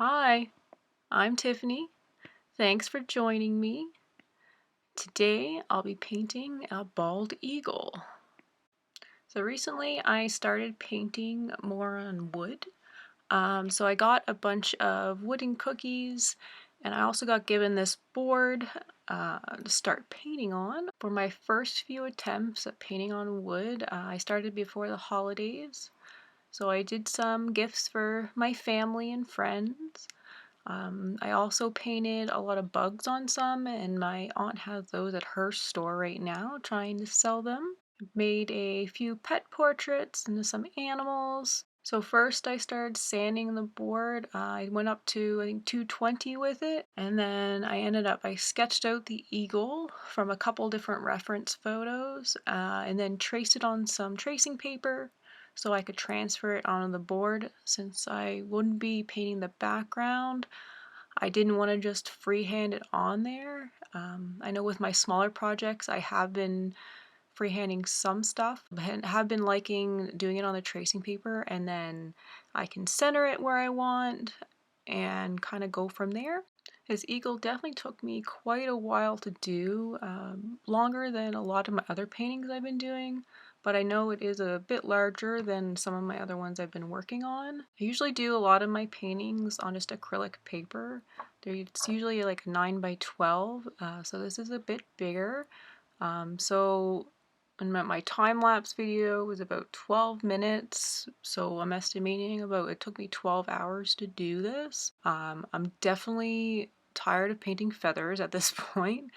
Hi, I'm Tiffany. Thanks for joining me. Today I'll be painting a bald eagle. So recently I started painting more on wood. So I got a bunch of wooden cookies and I also got given this board to start painting on. For my first few attempts at painting on wood, I started before the holidays. So I did some gifts for my family and friends. I also painted a lot of bugs on some, and my aunt has those at her store right now, trying to sell them. Made a few pet portraits and some animals. So first I started sanding the board. I went up to, I think, 220 with it, and then I sketched out the eagle from a couple different reference photos, and then traced it on some tracing paper so I could transfer it onto the board. Since I wouldn't be painting the background, I didn't want to just freehand it on there. I know with my smaller projects I have been freehanding some stuff, but have been liking doing it on the tracing paper, and then I can center it where I want and kind of go from there. His eagle definitely took me quite a while to do, longer than a lot of my other paintings I've been doing, but I know it is a bit larger than some of my other ones I've been working on. I usually do a lot of my paintings on just acrylic paper. It's usually like 9 by 12, so this is a bit bigger. So my time-lapse video was about 12 minutes, so I'm estimating it took me 12 hours to do this. I'm definitely tired of painting feathers at this point.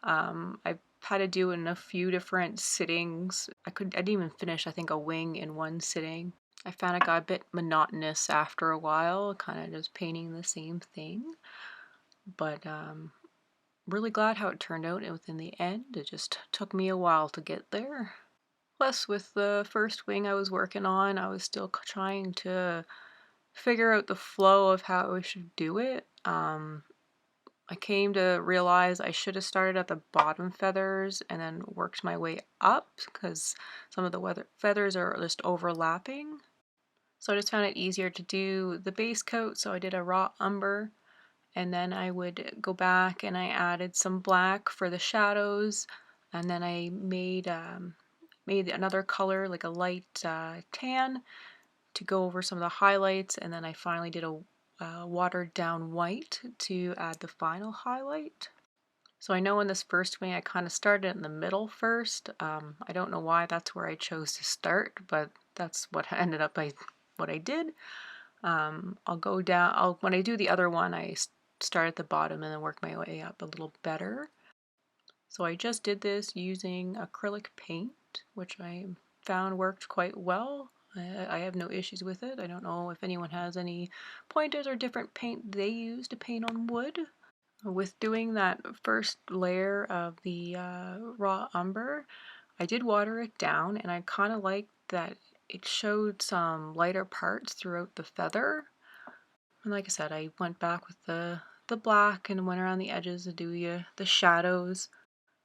I've had to do it in a few different sittings. I didn't even finish, I think, a wing in one sitting. I found it got a bit monotonous after a while, kind of just painting the same thing. But really glad how it turned out, and within the end it just took me a while to get there. Plus, with the first wing I was working on, I was still trying to figure out the flow of how I should do it. I came to realize I should have started at the bottom feathers and then worked my way up, because some of the feathers are just overlapping. So I just found it easier to do the base coat, so I did a raw umber, and then I would go back and I added some black for the shadows, and then I made another color, like a light tan, to go over some of the highlights, and then I finally did a watered down white to add the final highlight. So I know in this first wing I kind of started in the middle first. I don't know why that's where I chose to start, but that's what ended up what I did. I'll go down, when I do the other one, I start at the bottom and then work my way up a little better. So I just did this using acrylic paint, which I found worked quite well. I have no issues with it. I don't know if anyone has any pointers or different paint they use to paint on wood. With doing that first layer of the raw umber, I did water it down, and I kind of liked that it showed some lighter parts throughout the feather. And like I said, I went back with the black and went around the edges to do the shadows.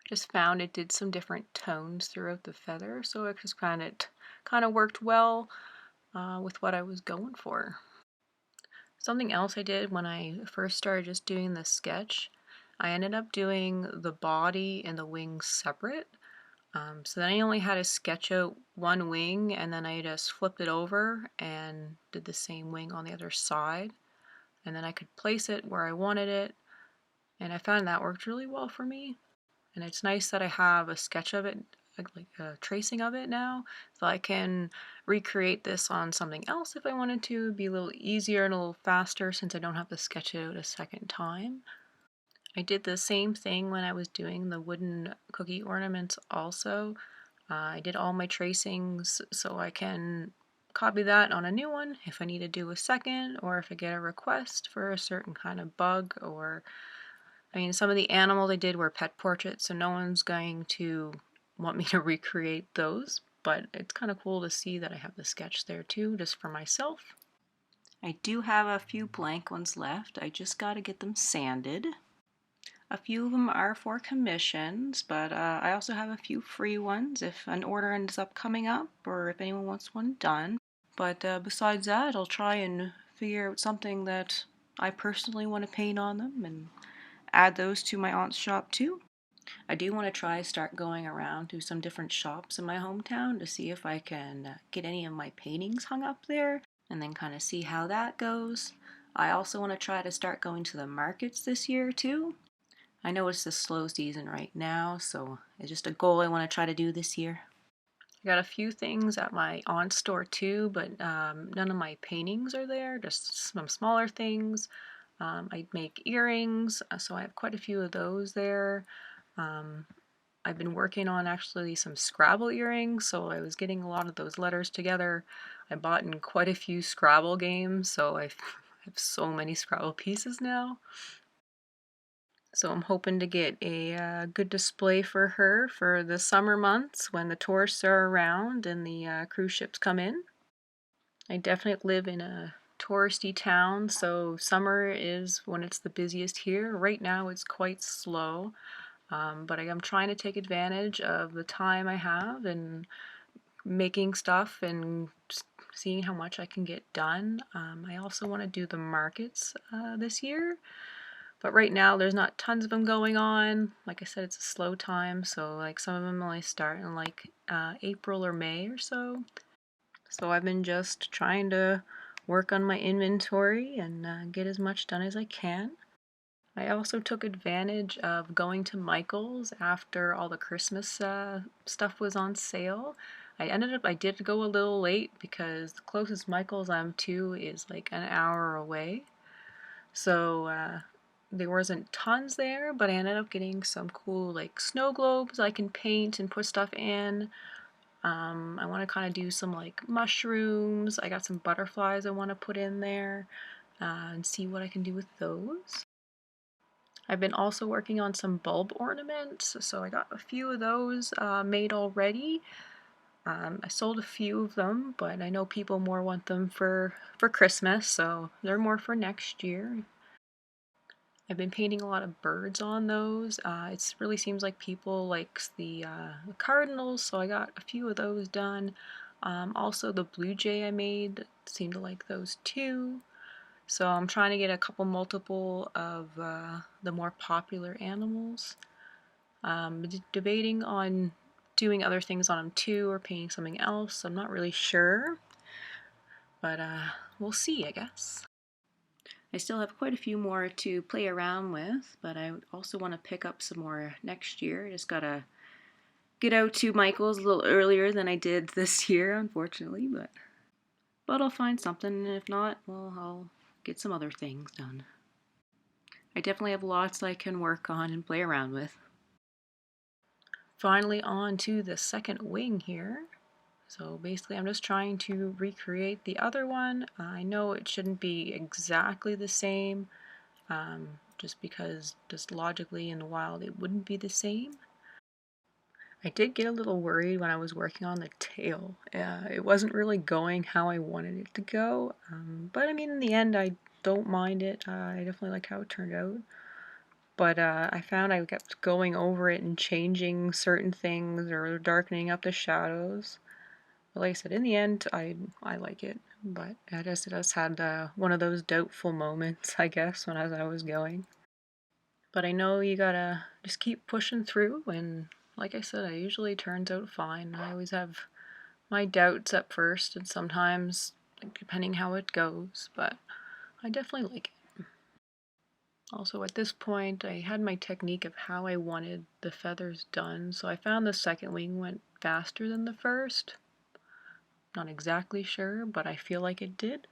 Just found it did some different tones throughout the feather, so I just found it kind of worked well with what I was going for. Something else I did when I first started just doing this sketch, I ended up doing the body and the wings separate. So then I only had to sketch out one wing, and then I just flipped it over and did the same wing on the other side. And then I could place it where I wanted it, and I found that worked really well for me. And it's nice that I have a sketch of it, like a tracing of it now, so I can recreate this on something else if I wanted to. It'd be a little easier and a little faster since I don't have to sketch it out a second time. I did the same thing when I was doing the wooden cookie ornaments also. I did all my tracings so I can copy that on a new one if I need to do a second, or if I get a request for a certain kind of bug. Or I mean, some of the animals I did were pet portraits, so no one's going to want me to recreate those, but it's kind of cool to see that I have the sketch there too, just for myself. I do have a few blank ones left. I just got to get them sanded. A few of them are for commissions, but I also have a few free ones if an order ends up coming up or if anyone wants one done. But besides that, I'll try and figure out something that I personally want to paint on them and add those to my aunt's shop too. I do want to try start going around to some different shops in my hometown to see if I can get any of my paintings hung up there and then kind of see how that goes. I also want to try to start going to the markets this year too. I know it's the slow season right now, so it's just a goal I want to try to do this year. I got a few things at my aunt's store too, but none of my paintings are there, just some smaller things. I make earrings, so I have quite a few of those there. Um, I've been working on actually some Scrabble earrings, so I was getting a lot of those letters together. I bought in quite a few Scrabble games, so I have so many Scrabble pieces now. So I'm hoping to get a good display for her for the summer months when the tourists are around and the cruise ships come in. I definitely live in a touristy town, so summer is when it's the busiest here. Right now it's quite slow, but I am trying to take advantage of the time I have and making stuff and seeing how much I can get done. I also want to do the markets this year. But right now there's not tons of them going on. Like I said, it's a slow time, so like some of them only start in like April or May or so. So I've been just trying to work on my inventory and get as much done as I can. I also took advantage of going to Michael's after all the Christmas stuff was on sale. I did go a little late because the closest Michael's I'm to is like an hour away. So there wasn't tons there, but I ended up getting some cool like snow globes I can paint and put stuff in. I want to kind of do some like mushrooms. I got some butterflies I want to put in there and see what I can do with those. I've been also working on some bulb ornaments, so I got a few of those made already. I sold a few of them, but I know people more want them for Christmas, so they're more for next year. I've been painting a lot of birds on those. It really seems like people likes the cardinals, so I got a few of those done. Also, the blue jay I made seemed to like those too. So I'm trying to get a couple multiple of the more popular animals. Debating on doing other things on them too, or painting something else. I'm not really sure, but we'll see, I guess. I still have quite a few more to play around with, but I also want to pick up some more next year. I just gotta get out to Michael's a little earlier than I did this year, unfortunately, but I'll find something, and if not, well, I'll get some other things done. I definitely have lots I can work on and play around with. Finally on to the second wing here. So basically I'm just trying to recreate the other one. I know it shouldn't be exactly the same, just because just logically in the wild it wouldn't be the same. I did get a little worried when I was working on the tail. It wasn't really going how I wanted it to go, but I mean in the end I don't mind it. I definitely like how it turned out. But I found I kept going over it and changing certain things or darkening up the shadows. But like I said, in the end, I like it. But I just had one of those doubtful moments, I guess, when as I was going. But I know you gotta just keep pushing through, and like I said, it usually turns out fine. I always have my doubts at first, and sometimes, depending how it goes, but I definitely like it. Also, at this point, I had my technique of how I wanted the feathers done, so I found the second wing went faster than the first. Not exactly sure, but I feel like it did.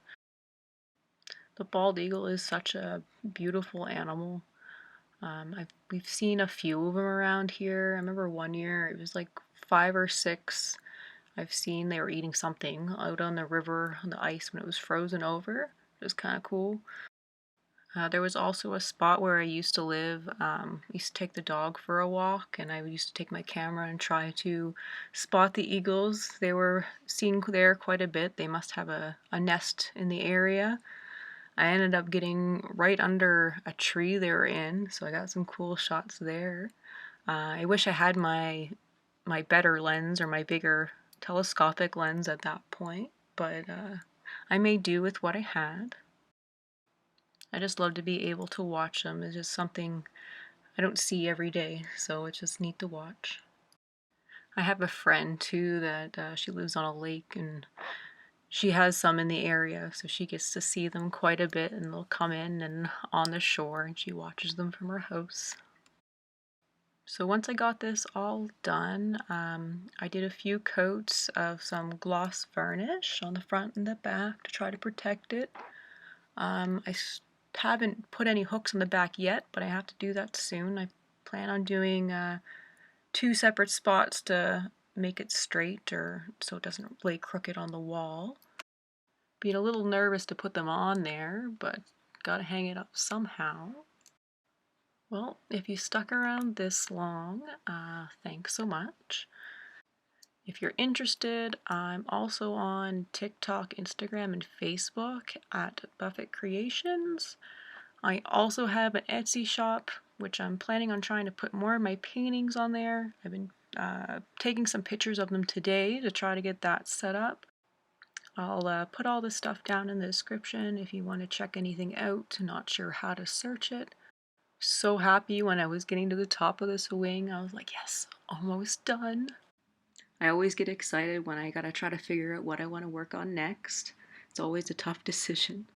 The bald eagle is such a beautiful animal. We've seen a few of them around here. I remember one year, it was like 5 or 6. I've seen they were eating something out on the river on the ice when it was frozen over. It was kind of cool. There was also a spot where I used to live. I used to take the dog for a walk, and I used to take my camera and try to spot the eagles. They were seen there quite a bit. They must have a nest in the area. I ended up getting right under a tree they were in, so I got some cool shots there. I wish I had my better lens or my bigger telescopic lens at that point, but I made do with what I had. I just love to be able to watch them. It's just something I don't see every day, so it's just neat to watch. I have a friend too that she lives on a lake, and she has some in the area, so she gets to see them quite a bit, and they'll come in and on the shore, and she watches them from her house. So once I got this all done, I did a few coats of some gloss varnish on the front and the back to try to protect it. I haven't put any hooks on the back yet, but I have to do that soon. I plan on doing 2 separate spots to make it straight, or so it doesn't lay crooked on the wall. Being a little nervous to put them on there, but gotta hang it up somehow. Well, if you stuck around this long, thanks so much. If you're interested, I'm also on TikTok, Instagram, and Facebook at Buffett Creations. I also have an Etsy shop, which I'm planning on trying to put more of my paintings on there. I've been taking some pictures of them today to try to get that set up. I'll put all this stuff down in the description if you want to check anything out, not sure how to search it. So happy when I was getting to the top of this wing. I was like, yes, almost done. I always get excited when I gotta try to figure out what I want to work on next. It's always a tough decision,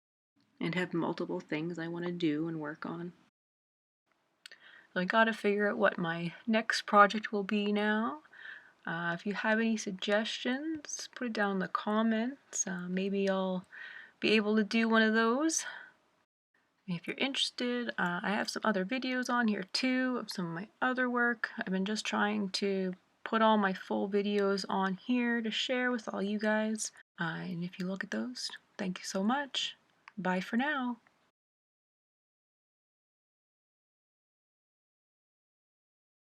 and have multiple things I want to do and work on. So I gotta figure out what my next project will be now. If you have any suggestions, put it down in the comments. Maybe I'll be able to do one of those. If you're interested, I have some other videos on here too of some of my other work. I've been just trying to put all my full videos on here to share with all you guys. And if you look at those, thank you so much. Bye for now.